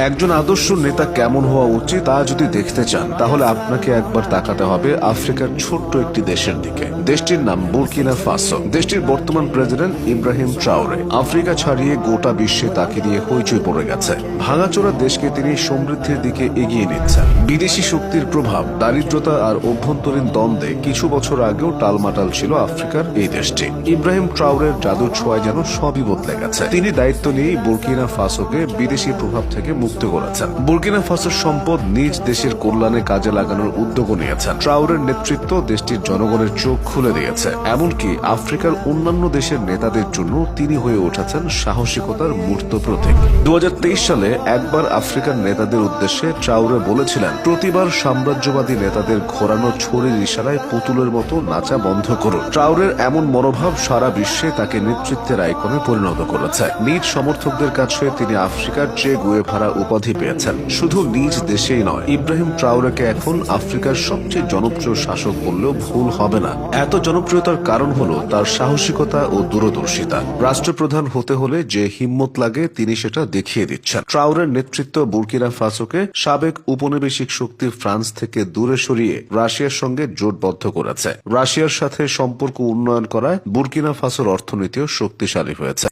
একজন আদর্শ নেতা কেমন হওয়া উচিত তা যদি দেখতে চান তাহলে আপনাকে একবার তাকাতে হবে আফ্রিকার ছোট্ট একটি দেশের দিকে। দেশটির নাম বুর্কিনা ফাসো। দেশটির বর্তমান প্রেসিডেন্ট ইব্রাহিম ট্রাওরে আফ্রিকা ছাড়িয়ে গোটা বিশ্বে তাকে নিয়ে হইচই পড়ে গেছে। ভাঙাচোরা দেশকে তিনি সমৃদ্ধির দিকে এগিয়ে নিচ্ছেন। বিদেশি শক্তির প্রভাব, দারিদ্রতা আর অভ্যন্তরীণ দ্বন্দ্বে কিছু বছর আগেও টালমাটাল ছিল আফ্রিকার এই দেশটি। ইব্রাহিম ট্রাওরের জাদুর ছোঁয়ায় যেন সবই বদলে গেছে। তিনি দায়িত্ব নিয়েই বুর্কিনা ফাসোকে বিদেশি প্রভাব থেকে মুক্ত করেছেন। বুর্কিনা ফাসোর সম্পদ নিজ দেশের কল্যাণে কাজে লাগানোর উদ্যোগও নিয়েছেন। ট্রাওরের নেতৃত্ব দেশটির জনগণের চোখ খুলে দিয়েছে। এমনকি আফ্রিকার অন্যান্য দেশের নেতাদের জন্য তিনি হয়ে উঠেছেন সাহসিকতার মূর্ত প্রতীক। 2023 সালে একবার আফ্রিকার নেতাদের উদ্দেশ্যে ট্রাওরে বলেছিলেন, প্রতিবার সাম্রাজ্যবাদী নেতাদের ঘোরানো ছড়ির ইশারায় পুতুলের মতো নাচা বন্ধ করুন। ট্রাওরের এমন মনোভাব সারা বিশ্বে তাকে নেতৃত্বের আইকনে পরিণত করেছে। নিজ সমর্থকদের কাছে তিনি আফ্রিকার চে গুয়েভারা উপাধি পেয়েছেন। শুধু নিজ দেশেই নয়, ইব্রাহিম ট্রাওরেকে এখন আফ্রিকার সবচেয়ে জনপ্রিয় শাসক বললেও ভুল হবে না। এত জনপ্রিয়তার কারণ হলো তার সাহসিকতা ও দূরদর্শিতা। রাষ্ট্রপ্রধান হতে হলে যে হিম্মত লাগে তিনি সেটা দেখিয়ে দিচ্ছেন। ট্রাওরের নেতৃত্ব বুর্কিনা ফাসোকে সাবেক উপনিবেশিক শক্তি ফ্রান্স থেকে দূরে সরিয়ে রাশিয়ার সঙ্গে জোটবদ্ধ করেছে। রাশিয়ার সাথে সম্পর্ক উন্নয়ন করায় বুর্কিনা ফাসোর অর্থনীতিও শক্তিশালী হয়েছে।